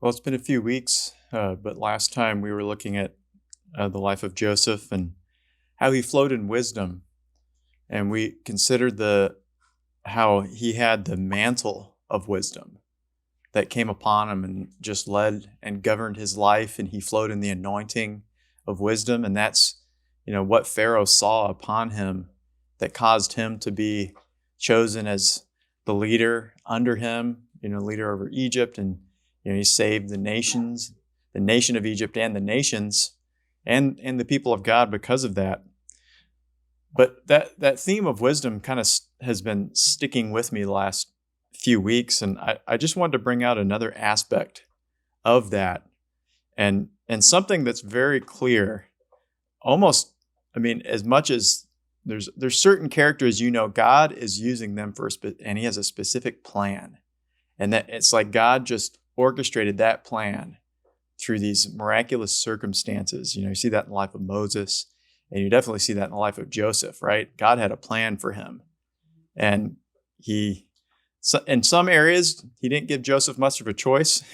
Well, it's been a few weeks, but last time we were looking at the life of Joseph and how he flowed in wisdom, and we considered the how he had the mantle of wisdom that came upon him and just led and governed his life, and he flowed in the anointing of wisdom, and that's what Pharaoh saw upon him that caused him to be chosen as the leader under him, leader over Egypt, and he saved the nations, the nation of Egypt and the nations and the people of God because of that. But that theme of wisdom kind of has been sticking with me the last few weeks, and I just wanted to bring out another aspect of that, and something that's very clear. Almost, as much as there's certain characters, God is using them and He has a specific plan, and that it's like God just orchestrated that plan through these miraculous circumstances. You see that in the life of Moses, and you definitely see that in the life of Joseph, right? God had a plan for him, and in some areas, He didn't give Joseph much of a choice,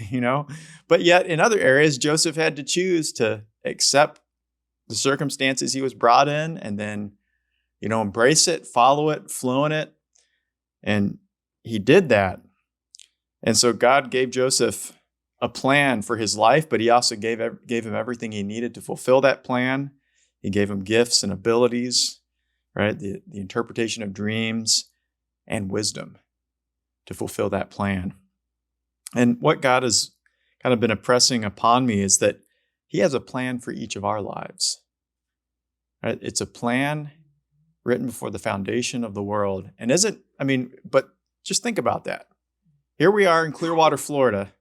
but yet in other areas, Joseph had to choose to accept the circumstances he was brought in and then, embrace it, follow it, flow in it. And he did that. And so God gave Joseph a plan for his life, but He also gave him everything he needed to fulfill that plan. He gave him gifts and abilities, right? The interpretation of dreams and wisdom to fulfill that plan. And what God has kind of been impressing upon me is that He has a plan for each of our lives. Right? It's a plan written before the foundation of the world. And but just think about that. Here we are in Clearwater, Florida.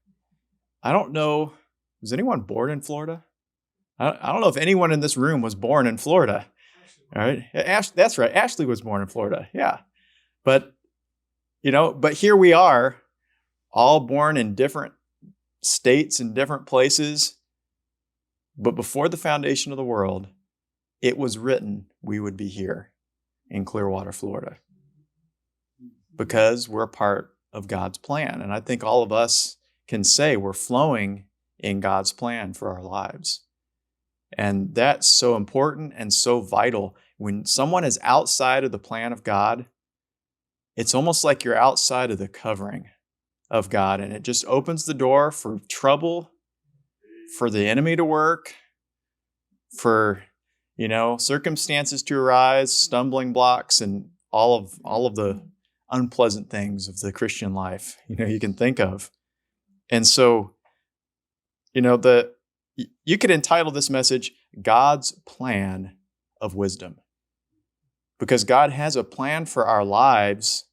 I don't know, was anyone born in Florida? I don't know if anyone in this room was born in Florida. All right. That's right. Ashley was born in Florida. Yeah. But here we are, all born in different states and different places. But before the foundation of the world, it was written we would be here in Clearwater, Florida, because we're a part of God's plan. And I think all of us can say we're flowing in God's plan for our lives. And that's so important and so vital. When someone is outside of the plan of God, it's almost like you're outside of the covering of God, and it just opens the door for trouble, for the enemy to work, for circumstances to arise, stumbling blocks, and all of the unpleasant things of the Christian life you can think of. And so you could entitle this message God's Plan of Wisdom, because God has a plan for our lives,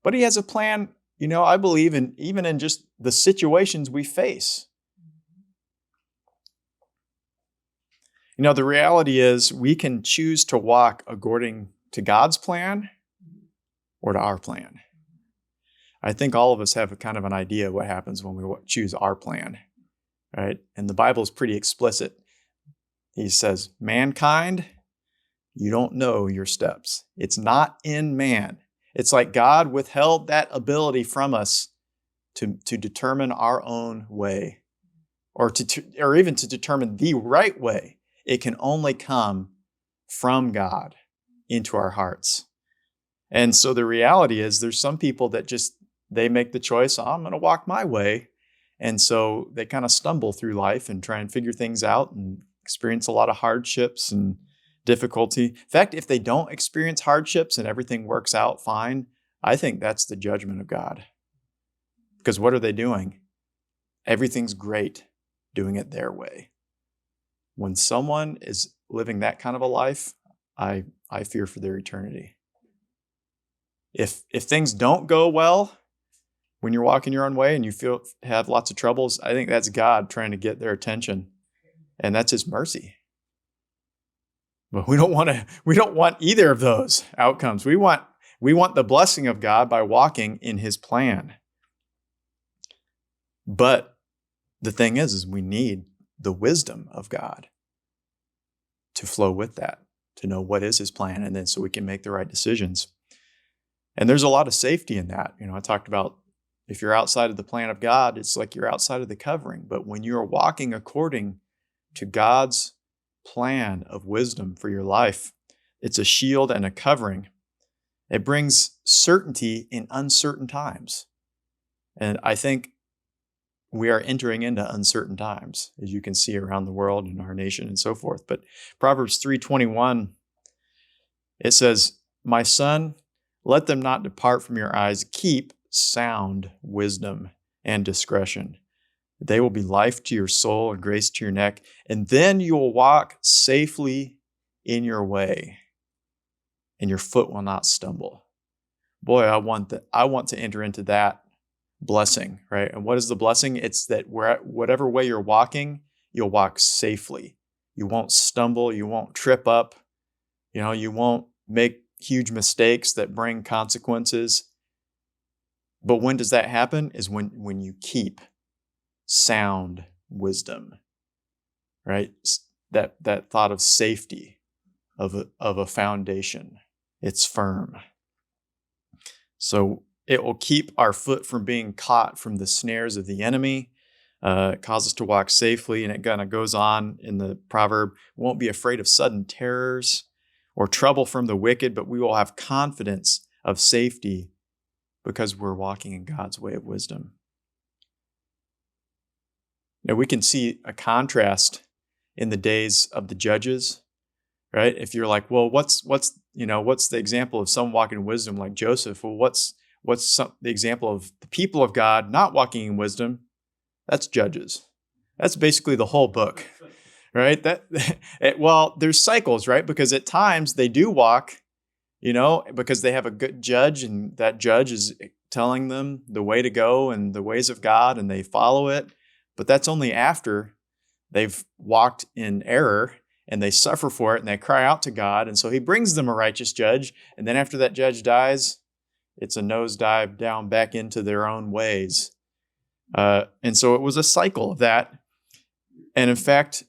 but He has a plan, I believe, even in just the situations we face. The reality is we can choose to walk according to God's plan or to our plan. I think all of us have a kind of an idea of what happens when we choose our plan, right? And the Bible is pretty explicit. He says, mankind, you don't know your steps. It's not in man. It's like God withheld that ability from us to determine our own way, or even to determine the right way. It can only come from God into our hearts. And so the reality is there's some people that they make the choice, I'm going to walk my way. And so they kind of stumble through life and try and figure things out and experience a lot of hardships and difficulty. In fact, if they don't experience hardships and everything works out fine, I think that's the judgment of God. Because what are they doing? Everything's great doing it their way. When someone is living that kind of a life, I fear for their eternity. If things don't go well when you're walking your own way and you have lots of troubles, I think that's God trying to get their attention, and that's His mercy. But we don't want either of those outcomes. We want the blessing of God by walking in His plan. But the thing is we need the wisdom of God to flow with that, to know what is His plan, and then so we can make the right decisions. And there's a lot of safety in that. I talked about If you're outside of the plan of God, it's like you're outside of the covering. But when you're walking according to God's plan of wisdom for your life, it's a shield and a covering. It brings certainty in uncertain times. And I think we are entering into uncertain times, as you can see around the world and our nation and so forth. But Proverbs 3:21, it says, "My son, let them not depart from your eyes. Keep sound wisdom and discretion. They will be life to your soul and grace to your neck, and then you will walk safely in your way, and your foot will not stumble." Boy, I want to enter into that blessing, right? And what is the blessing? It's that whatever way you're walking, you'll walk safely. You won't stumble. You won't trip up. You won't make huge mistakes that bring consequences. But when does that happen? Is when you keep sound wisdom, right? That thought of safety, of a foundation. It's firm. So it will keep our foot from being caught from the snares of the enemy. It causes us to walk safely, and it kind of goes on in the proverb. We won't be afraid of sudden terrors or trouble from the wicked, but we will have confidence of safety because we're walking in God's way of wisdom. Now we can see a contrast in the days of the judges, right? If you're like, well, what's the example of someone walking in wisdom like Joseph? Well, what's the example of the people of God not walking in wisdom? That's Judges. That's basically the whole book, right? Well, there's cycles, right? Because at times they do walk, because they have a good judge, and that judge is telling them the way to go and the ways of God, and they follow it. But that's only after they've walked in error and they suffer for it and they cry out to God. And so he brings them a righteous judge. And then after that judge dies, it's a nosedive down back into their own ways. And so it was a cycle of that. And in fact,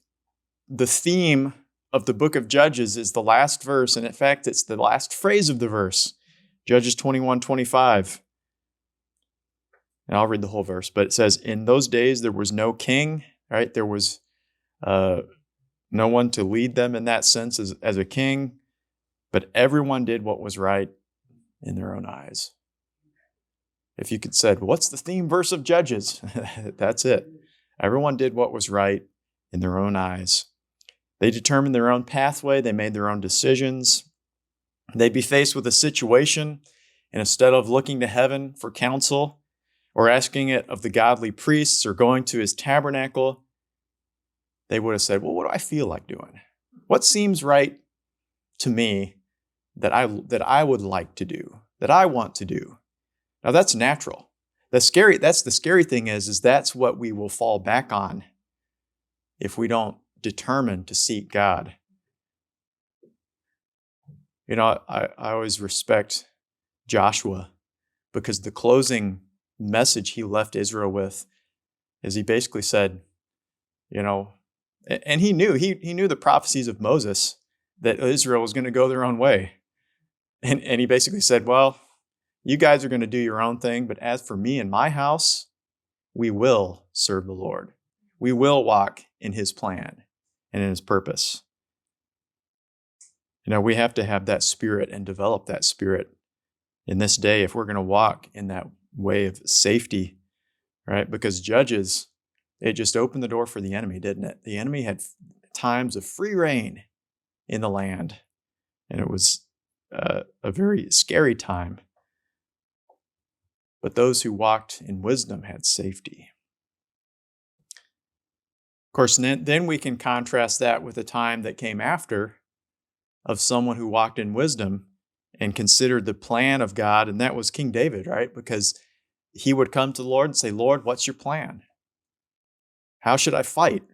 the theme of the book of Judges is the last verse. And in fact, it's the last phrase of the verse, Judges 21:25. And I'll read the whole verse, but it says, "In those days there was no king," right? There was no one to lead them in that sense as a king, but everyone did what was right in their own eyes. If you could say, what's the theme verse of Judges? That's it. Everyone did what was right in their own eyes. They determined their own pathway. They made their own decisions. They'd be faced with a situation, and instead of looking to heaven for counsel or asking it of the godly priests or going to his tabernacle, they would have said, well, what do I feel like doing? What seems right to me that I would like to do, that I want to do? Now that's natural. That's the scary thing is that's what we will fall back on if we don't determine to seek God. I always respect Joshua because the closing message he left Israel with is he basically said, and he knew the prophecies of Moses that Israel was going to go their own way. And he basically said, well, you guys are going to do your own thing, but as for me and my house, we will serve the Lord. We will walk in his plan and in his purpose. We have to have that spirit and develop that spirit in this day if we're going to walk in that way of safety, right? Because Judges, it just opened the door for the enemy, didn't it? The enemy had times of free reign in the land, and it was a very scary time. But those who walked in wisdom had safety. Of course, then we can contrast that with a time that came after of someone who walked in wisdom and considered the plan of God, and that was King David, right? Because he would come to the Lord and say, Lord, what's your plan? How should I fight?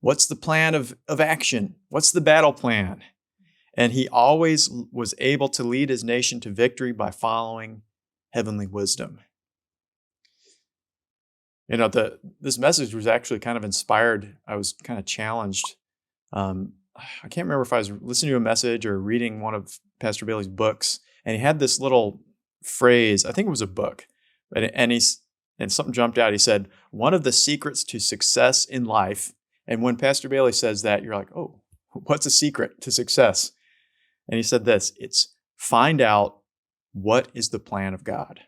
What's the plan of action? What's the battle plan? And he always was able to lead his nation to victory by following heavenly wisdom. This message was actually kind of inspired. I was kind of challenged. I can't remember if I was listening to a message or reading one of Pastor Bailey's books, and he had this little phrase. I think it was a book, and and something jumped out. He said, one of the secrets to success in life, and when Pastor Bailey says that, you're like, oh, what's a secret to success? And he said this, it's find out what is the plan of God.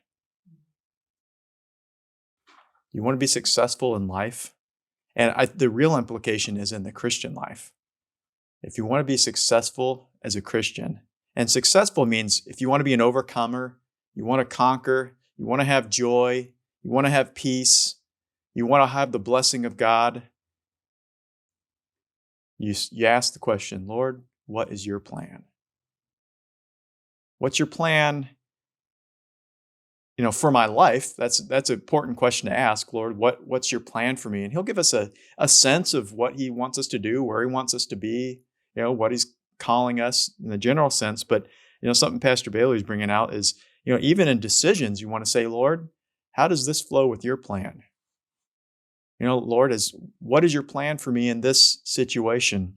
You want to be successful in life? And the real implication is in the Christian life. If you want to be successful as a Christian, and successful means if you want to be an overcomer, you want to conquer, you want to have joy, you want to have peace, you want to have the blessing of God, you ask the question, Lord, what is your plan? What's your plan? For my life, that's an important question to ask, Lord, what's your plan for me? And he'll give us a sense of what he wants us to do, where he wants us to be, what he's calling us in the general sense. But, something Pastor Bailey's bringing out is, even in decisions, you want to say, Lord, how does this flow with your plan? Lord, what is your plan for me in this situation?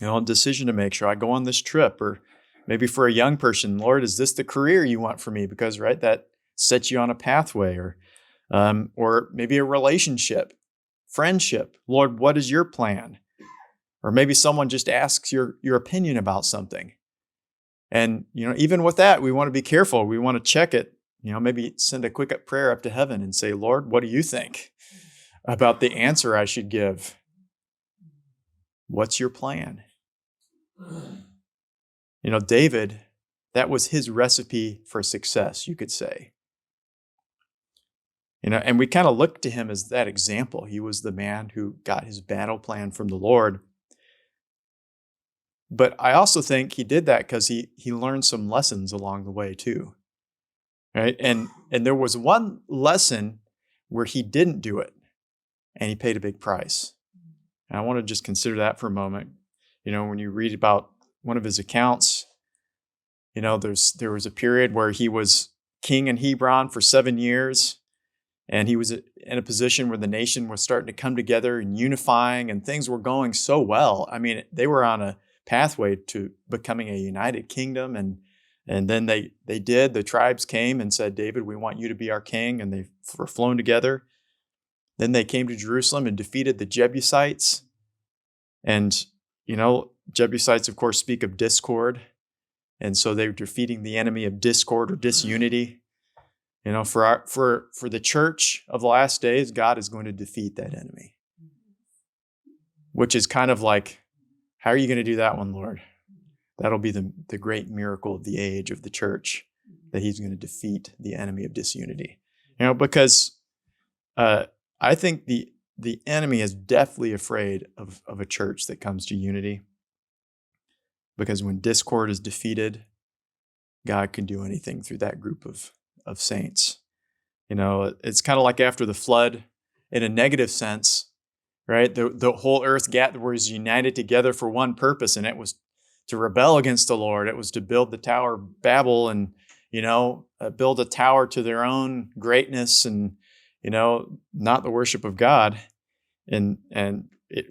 A decision to make sure I go on this trip, or maybe for a young person, Lord, is this the career you want for me? Because, right, that sets you on a pathway, or maybe a relationship, friendship. Lord, what is your plan? Or maybe someone just asks your opinion about something. And, even with that, we want to be careful. We want to check it, maybe send a quick prayer up to heaven and say, Lord, what do you think about the answer I should give? What's your plan? David, that was his recipe for success, you could say. And we kind of look to him as that example. He was the man who got his battle plan from the Lord. But I also think he did that because he learned some lessons along the way too. Right? And there was one lesson where he didn't do it, and he paid a big price. And I want to just consider that for a moment. When you read about one of his accounts, there was a period where he was king in Hebron for 7 years. And he was in a position where the nation was starting to come together and unifying, and things were going so well. I mean, they were on a pathway to becoming a united kingdom. And then the tribes came and said, David, we want you to be our king. And they were flown together. Then they came to Jerusalem and defeated the Jebusites. And, Jebusites, of course, speak of discord. And so they were defeating the enemy of discord or disunity. For the church of the last days, God is going to defeat that enemy. Which is kind of like, how are you going to do that one, Lord? That'll be the great miracle of the age of the church, that he's going to defeat the enemy of disunity. Because I think the enemy is definitely afraid of a church that comes to unity. Because when discord is defeated, God can do anything through that group of saints. It's kind of like after the flood in a negative sense, right? The whole earth was united together for one purpose, and it was to rebel against the Lord. It was to build the Tower of Babel and, build a tower to their own greatness and, not the worship of God. And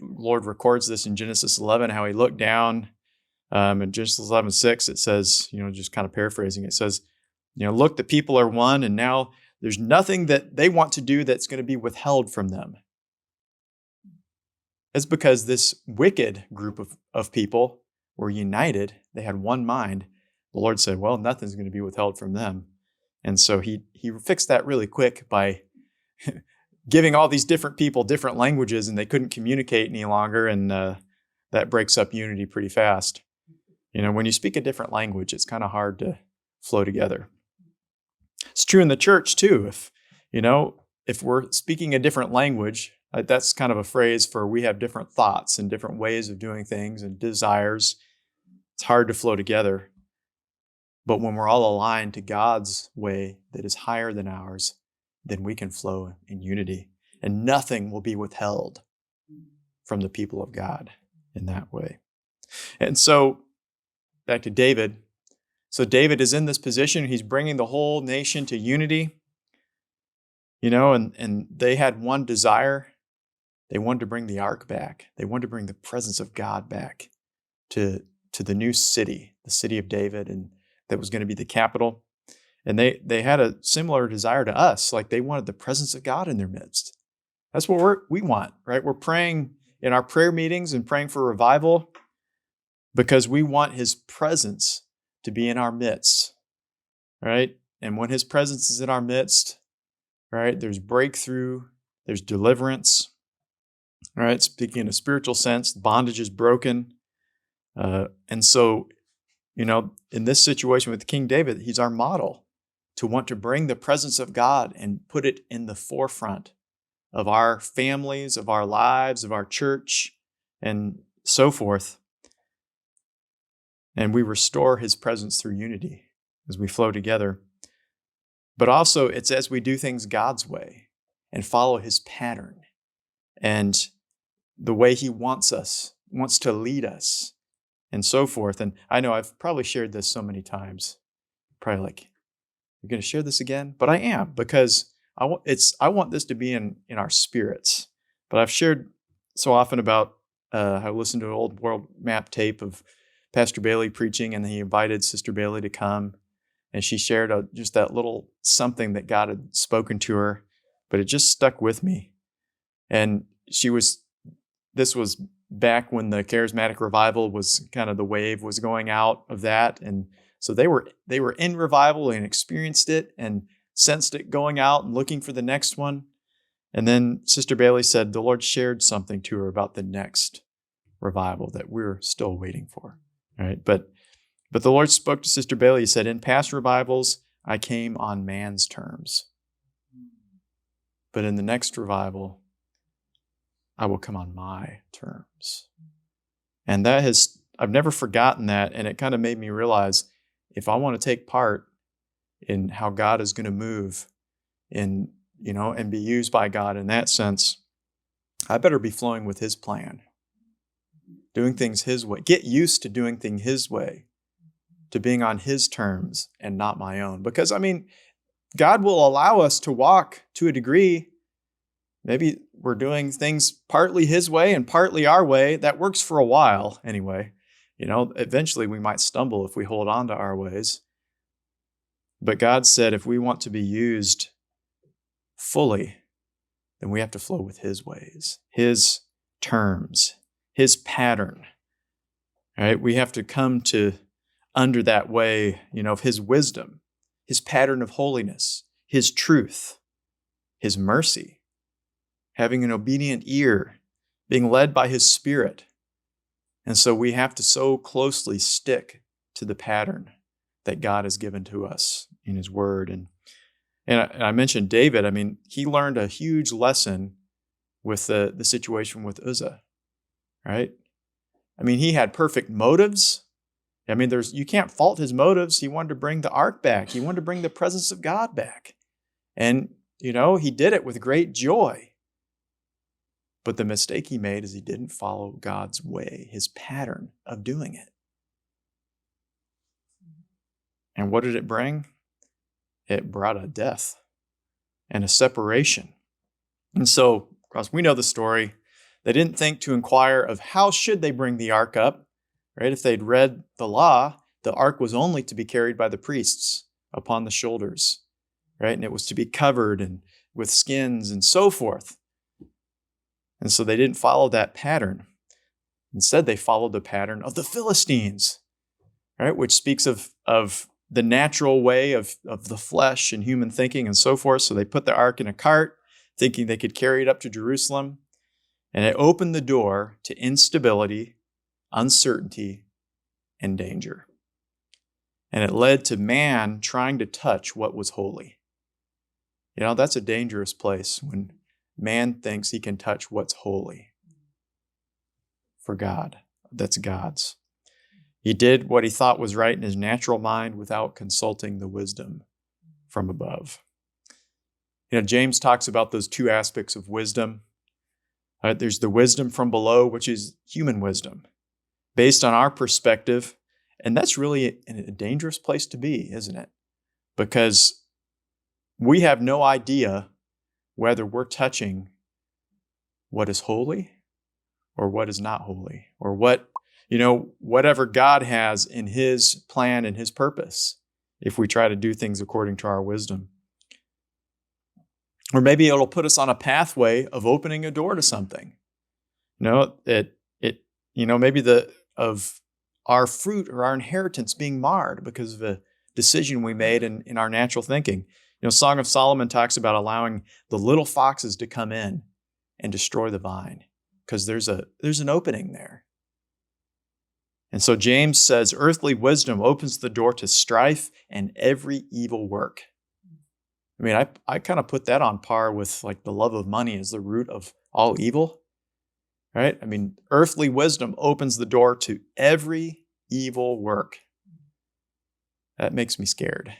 Lord records this in Genesis 11, how he looked down. In Genesis 11:6, it says, just kind of paraphrasing, it says, look, the people are one, and now there's nothing that they want to do that's going to be withheld from them. It's because this wicked group of people were united. They had one mind. The Lord said, well, nothing's going to be withheld from them. And so he fixed that really quick by giving all these different people different languages, and they couldn't communicate any longer, and that breaks up unity pretty fast. When you speak a different language, it's kind of hard to flow together. It's true in the church too. If we're speaking a different language, that's kind of a phrase for we have different thoughts and different ways of doing things and desires. It's hard to flow together. But when we're all aligned to God's way that is higher than ours, then we can flow in unity, and nothing will be withheld from the people of God in that way. And so, back to David. So David is in this position. He's bringing the whole nation to unity, and they had one desire. They wanted to bring the ark back. They wanted to bring the presence of God back to the new city, the city of David, and that was going to be the capital. And they had a similar desire to us, like they wanted the presence of God in their midst. That's what we want, right? We're praying in our prayer meetings and praying for revival because we want his presence to be in our midst, right? And when his presence is in our midst, right, there's breakthrough, there's deliverance, right? Speaking in a spiritual sense, bondage is broken. And so, in this situation with King David, he's our model to want to bring the presence of God and put it in the forefront of our families, of our lives, of our church, and so forth. And we restore his presence through unity as we flow together. But also, it's as we do things God's way and follow his pattern and the way he wants to lead us, and so forth. And I know I've probably shared this so many times, probably like, you're going to share this again? But I am, because I want this to be in our spirits. But I've shared so often about I listened to an old world map tape of Pastor Bailey preaching, and he invited Sister Bailey to come. And she shared just that little something that God had spoken to her, but it just stuck with me. And this was back when the charismatic revival was kind of the wave was going out of that. And so they were in revival and experienced it and sensed it going out and looking for the next one. And then Sister Bailey said the Lord shared something to her about the next revival that we're still waiting for. Right? But the Lord spoke to Sister Bailey. He said, in past revivals, I came on man's terms. But in the next revival, I will come on my terms. And I've never forgotten that. And it kind of made me realize, if I want to take part in how God is going to move and be used by God in that sense, I better be flowing with his plan, doing things his way, get used to doing things his way, to being on his terms and not my own. Because, God will allow us to walk to a degree. Maybe we're doing things partly his way and partly our way. That works for a while anyway. Eventually we might stumble if we hold on to our ways. But God said if we want to be used fully, then we have to flow with his ways, his terms, his pattern. Right? We have to come to under that way, of his wisdom, his pattern of holiness, his truth, his mercy, having an obedient ear, being led by his Spirit. And so we have to so closely stick to the pattern that God has given to us in his word. And I mentioned David. He learned a huge lesson with the situation with Uzzah, right? He had perfect motives. You can't fault his motives. He wanted to bring the ark back. He wanted to bring the presence of God back. And, he did it with great joy. But the mistake he made is he didn't follow God's way, his pattern of doing it. And what did it bring? It brought a death and a separation. And so, of course, we know the story. They didn't think to inquire of how should they bring the ark up, right? If they'd read the law, the ark was only to be carried by the priests upon the shoulders, right? And it was to be covered and with skins and so forth. And so they didn't follow that pattern. Instead, they followed the pattern of the Philistines, right? Which speaks of the natural way of the flesh and human thinking and so forth. So they put the ark in a cart, thinking they could carry it up to Jerusalem. And it opened the door to instability, uncertainty, and danger. And it led to man trying to touch what was holy. That's a dangerous place when man thinks he can touch what's holy for God. That's God's. He did what he thought was right in his natural mind without consulting the wisdom from above. James talks about those two aspects of wisdom. There's the wisdom from below, which is human wisdom, based on our perspective. And that's really a dangerous place to be, isn't it? Because we have no idea whether we're touching what is holy or what is not holy, or whatever God has in his plan and his purpose if we try to do things according to our wisdom. Or maybe it'll put us on a pathway of opening a door to something. Maybe of our fruit or our inheritance being marred because of a decision we made in our natural thinking. Song of Solomon talks about allowing the little foxes to come in and destroy the vine because there's an opening there. And so James says, earthly wisdom opens the door to strife and every evil work. I mean, I kind of put that on par with like the love of money as the root of all evil, right? I mean, earthly wisdom opens the door to every evil work. That makes me scared.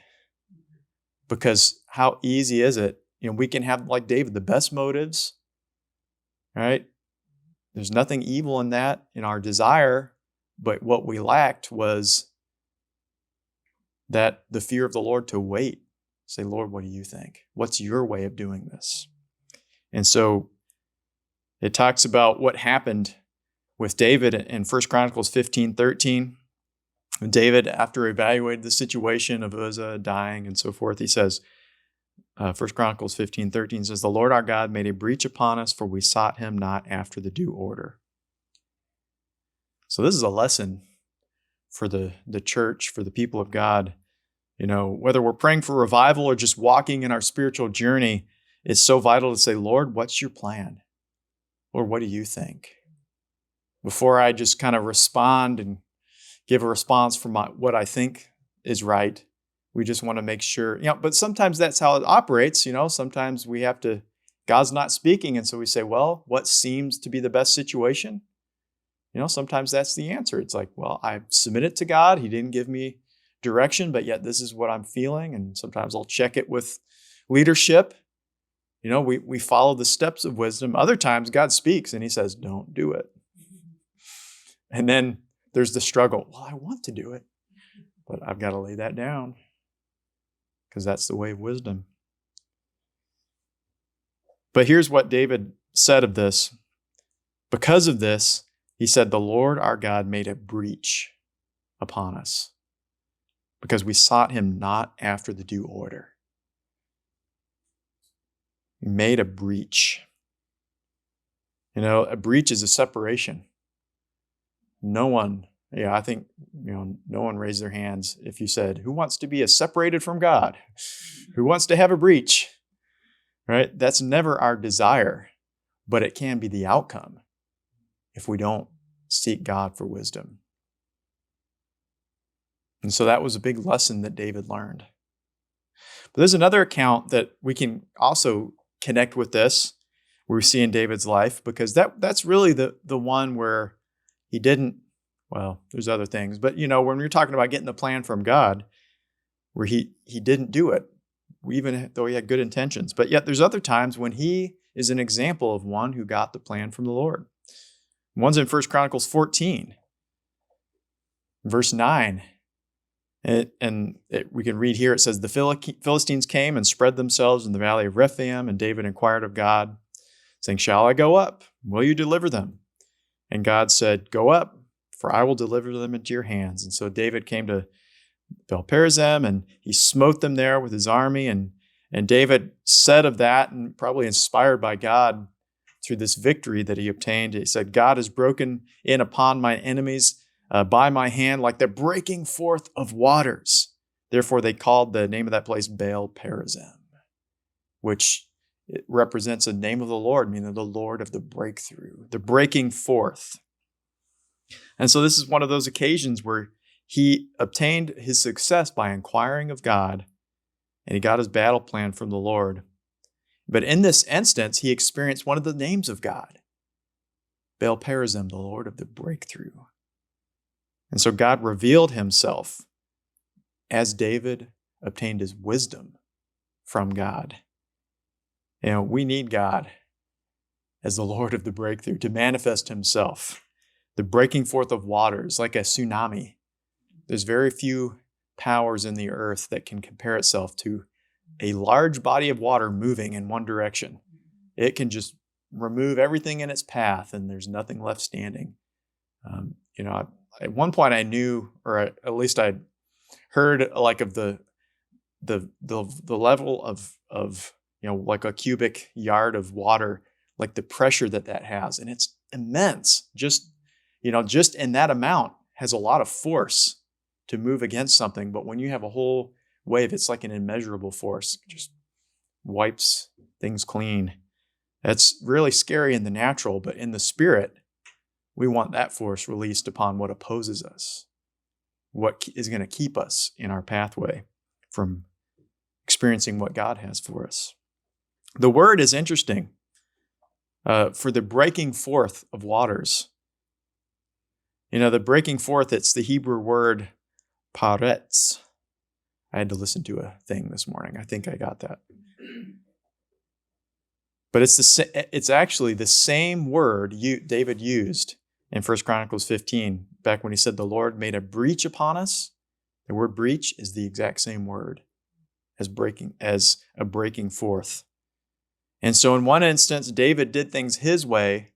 Because how easy is it? We can have, like David, the best motives, right? There's nothing evil in that, in our desire, but what we lacked was that the fear of the Lord to wait. Say, Lord, what do you think? What's your way of doing this? And so it talks about what happened with David in 1 Chronicles 15:13. David, after evaluated the situation of Uzzah dying and so forth, he says, 1 Chronicles 15:13 says, the Lord our God made a breach upon us, for we sought him not after the due order. So this is a lesson for the church, for the people of God. Whether we're praying for revival or just walking in our spiritual journey, it's so vital to say, Lord, what's your plan? Lord, what do you think? Before I just kind of respond and give a response from what I think is right, we just want to make sure, but sometimes that's how it operates. Sometimes God's not speaking. And so we say, well, what seems to be the best situation? Sometimes that's the answer. It's like, well, I submit it to God. He didn't give me direction, but yet this is what I'm feeling. And sometimes I'll check it with leadership. We follow the steps of wisdom. Other times God speaks and he says, don't do it. And then there's the struggle. Well, I want to do it, but I've got to lay that down because that's the way of wisdom. But here's what David said of this. Because of this, he said, the Lord our God made a breach upon us because we sought him not after the due order. He made a breach. A breach is a separation. No one raised their hands if you said, who wants to be separated from God? Who wants to have a breach? Right? That's never our desire, but it can be the outcome if we don't seek God for wisdom. And so that was a big lesson that David learned. But there's another account that we can also connect with this, we see in David's life, because that's really the one where he didn't, well, there's other things, but when you're talking about getting the plan from God, where he didn't do it, even though he had good intentions. But yet there's other times when he is an example of one who got the plan from the Lord. One's in 1 Chronicles 14, verse 9. We can read here, it says, the Philistines came and spread themselves in the valley of Rephaim, and David inquired of God, saying, shall I go up? Will you deliver them? And God said, go up, for I will deliver them into your hands. And so David came to Baal-perazim, and he smote them there with his army. And David said of that, and probably inspired by God through this victory that he obtained, he said, God has broken in upon my enemies by my hand like the breaking forth of waters. Therefore they called the name of that place Baal-perazim, which it represents the name of the Lord, meaning the Lord of the breakthrough, the breaking forth. And so this is one of those occasions where he obtained his success by inquiring of God, and he got his battle plan from the Lord. But in this instance, he experienced one of the names of God, Baal-perazim, the Lord of the breakthrough. And so God revealed himself as David obtained his wisdom from God. We need God as the Lord of the breakthrough to manifest himself. The breaking forth of waters, like a tsunami. There's very few powers in the earth that can compare itself to a large body of water moving in one direction. It can just remove everything in its path, and there's nothing left standing. At one point I knew, or at least I'd heard of the the level of like a cubic yard of water, like the pressure that has, and it's immense. Just in that amount has a lot of force to move against something. But when you have a whole wave, it's like an immeasurable force. It just wipes things clean. That's really scary in the natural, but in the spirit, we want that force released upon what opposes us, what is going to keep us in our pathway from experiencing what God has for us. The word is interesting for the breaking forth of waters. The breaking forth, it's the Hebrew word paretz. I had to listen to a thing this morning. I think I got that. But it's actually the same word David used in 1 Chronicles 15, back when he said the Lord made a breach upon us. The word breach is the exact same word as a breaking forth. And so in one instance, David did things his way,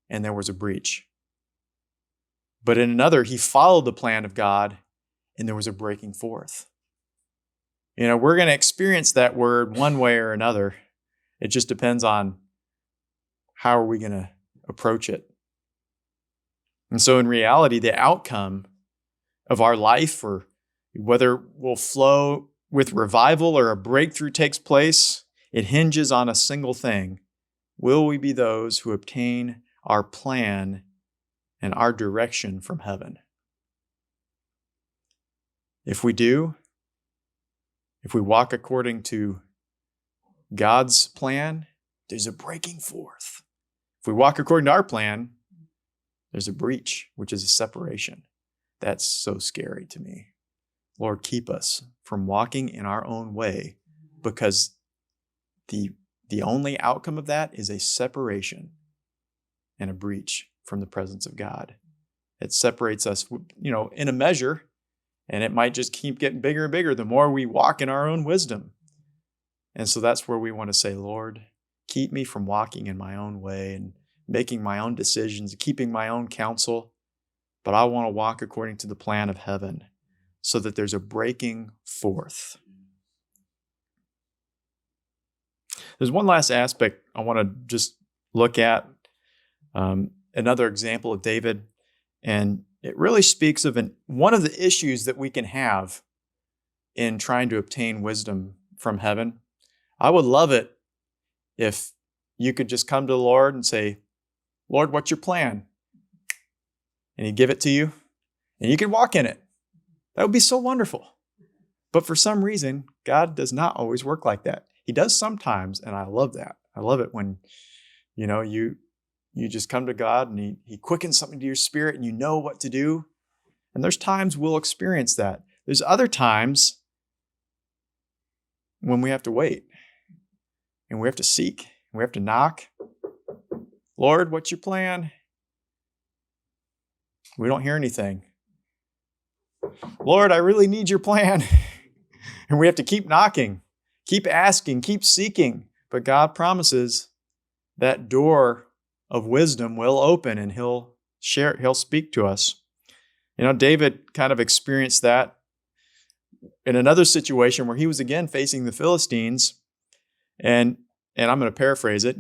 and there was a breach. But in another, he followed the plan of God, and there was a breaking forth. We're going to experience that word one way or another. It just depends on how are we going to approach it. And so in reality, the outcome of our life, or whether we'll flow with revival or a breakthrough takes place, it hinges on a single thing. Will we be those who obtain our plan and our direction from heaven? If we do, if we walk according to God's plan, there's a breaking forth. If we walk according to our plan, there's a breach, which is a separation. That's so scary to me. Lord, keep us from walking in our own way, because the only outcome of that is a separation and a breach from the presence of God. It separates us, in a measure, and it might just keep getting bigger and bigger the more we walk in our own wisdom. And so that's where we want to say, Lord, keep me from walking in my own way and making my own decisions, keeping my own counsel. But I want to walk according to the plan of heaven so that there's a breaking forth. There's one last aspect I want to just look at, another example of David, and it really speaks of one of the issues that we can have in trying to obtain wisdom from heaven. I would love it if you could just come to the Lord and say, Lord, what's your plan? And He'd give it to you, and you can walk in it. That would be so wonderful. But for some reason, God does not always work like that. He does sometimes, and I love that. I love it when, you just come to God and He quickens something to your spirit and you know what to do. And there's times we'll experience that. There's other times when we have to wait and we have to seek and we have to knock. Lord, what's your plan? We don't hear anything. Lord, I really need your plan. And we have to keep knocking, keep asking, keep seeking. But God promises that door of wisdom will open and He'll speak to us. David kind of experienced that in another situation where he was again facing the Philistines. And I'm going to paraphrase it.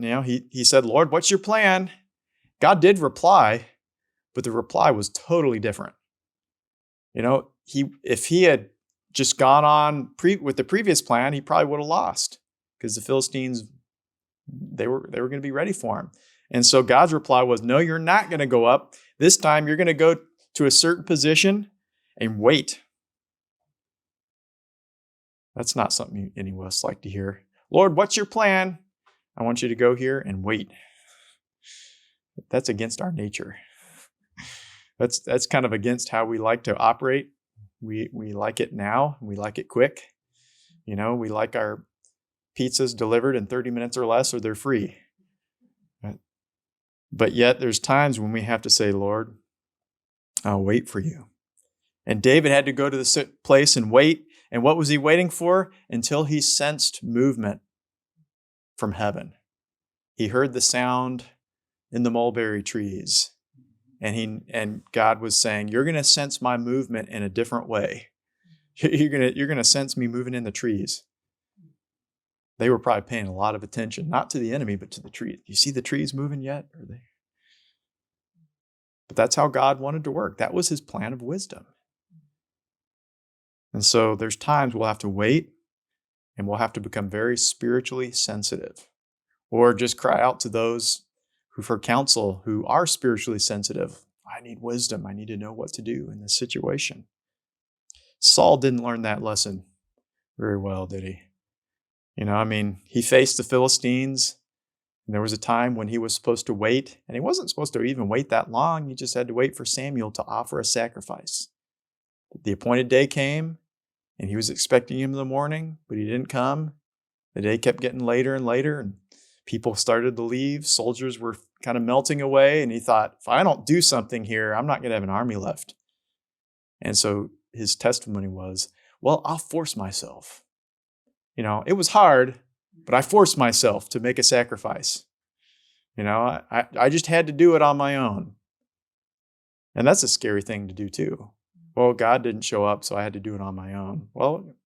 He said, Lord, what's your plan? God did reply, but the reply was totally different. If he had just gone on with the previous plan, he probably would have lost, because the Philistines, they were going to be ready for him. And so God's reply was, no, you're not going to go up. This time you're going to go to a certain position and wait. That's not something any of us like to hear. Lord, what's your plan? I want you to go here and wait. That's against our nature. That's kind of against how we like to operate. We like it now. We like it quick. We like our pizzas delivered in 30 minutes or less, or they're free. But yet there's times when we have to say, Lord, I'll wait for you. And David had to go to the place and wait. And what was he waiting for? Until he sensed movement from heaven. He heard the sound in the mulberry trees. And God was saying, you're going to sense my movement in a different way. You're gonna sense me moving in the trees. They were probably paying a lot of attention, not to the enemy, but to the tree. You see the trees moving yet? Are they? But that's how God wanted to work. That was his plan of wisdom. And so there's times we'll have to wait and we'll have to become very spiritually sensitive, or just cry out to those who for counsel who are spiritually sensitive. I need wisdom. I need to know what to do in this situation. Saul didn't learn that lesson very well, did he? He faced the Philistines, and there was a time when he was supposed to wait, and he wasn't supposed to even wait that long. He just had to wait for Samuel to offer a sacrifice. The appointed day came, and he was expecting him in the morning, but he didn't come. The day kept getting later and later, and people started to leave. Soldiers were kind of melting away, and he thought, if I don't do something here, I'm not going to have an army left. And so his testimony was, well, I'll force myself. It was hard, but I forced myself to make a sacrifice. I just had to do it on my own. And that's a scary thing to do too. Well, God didn't show up, so I had to do it on my own. Well,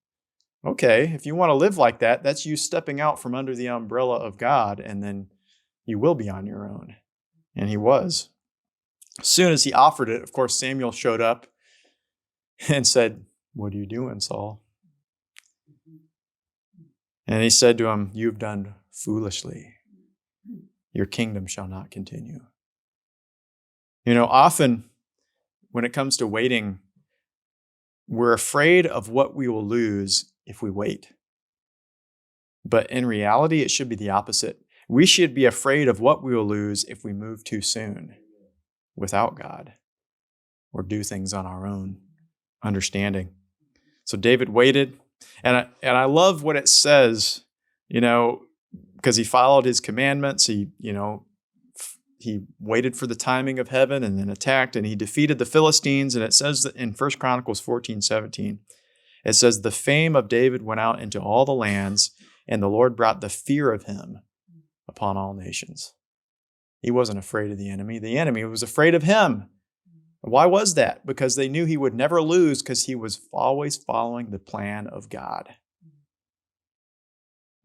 okay, if you want to live like that, that's you stepping out from under the umbrella of God, and then you will be on your own. And he was. As soon as he offered it, of course, Samuel showed up and said, "What are you doing, Saul?" And he said to him, "You've done foolishly. Your kingdom shall not continue." Often when it comes to waiting, we're afraid of what we will lose if we wait. But in reality, it should be the opposite. We should be afraid of what we will lose if we move too soon without God or do things on our own understanding. So David waited. And I love what it says, because he followed his commandments. He waited for the timing of heaven and then attacked, and he defeated the Philistines. And it says that in 1 Chronicles 14:17, it says, the fame of David went out into all the lands, and the Lord brought the fear of him upon all nations. He wasn't afraid of the enemy. The enemy was afraid of him. Why was that? Because they knew he would never lose, because he was always following the plan of God.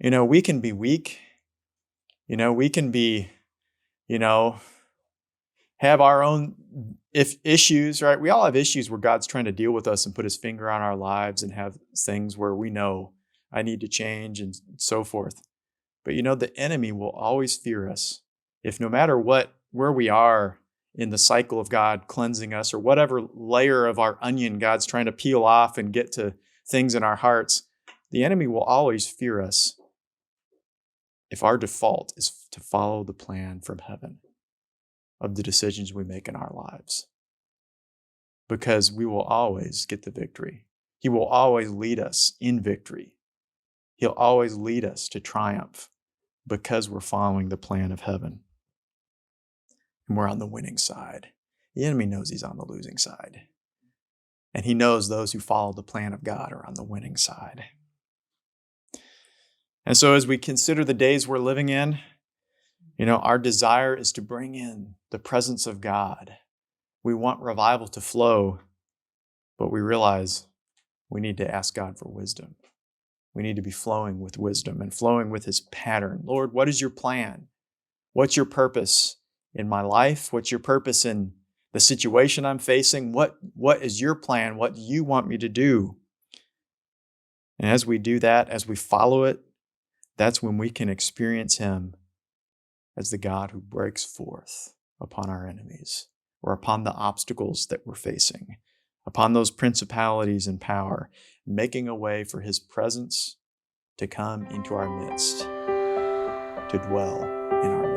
We can be weak. We can be, have our own issues, right? We all have issues where God's trying to deal with us and put his finger on our lives, and have things where we know I need to change and so forth. But the enemy will always fear us. If no matter where we are in the cycle of God cleansing us, or whatever layer of our onion God's trying to peel off and get to things in our hearts, the enemy will always fear us if our default is to follow the plan from heaven of the decisions we make in our lives. Because we will always get the victory. He will always lead us in victory. He'll always lead us to triumph because we're following the plan of heaven. And we're on the winning side. The enemy knows he's on the losing side. And he knows those who follow the plan of God are on the winning side. And so as we consider the days we're living in, our desire is to bring in the presence of God. We want revival to flow, but we realize we need to ask God for wisdom. We need to be flowing with wisdom and flowing with his pattern. Lord, what is your plan? What's your purpose in my life? What's your purpose in the situation I'm facing? What is your plan? What do you want me to do? And as we do that, as we follow it, that's when we can experience him as the God who breaks forth upon our enemies, or upon the obstacles that we're facing, upon those principalities and power, making a way for his presence to come into our midst, to dwell in our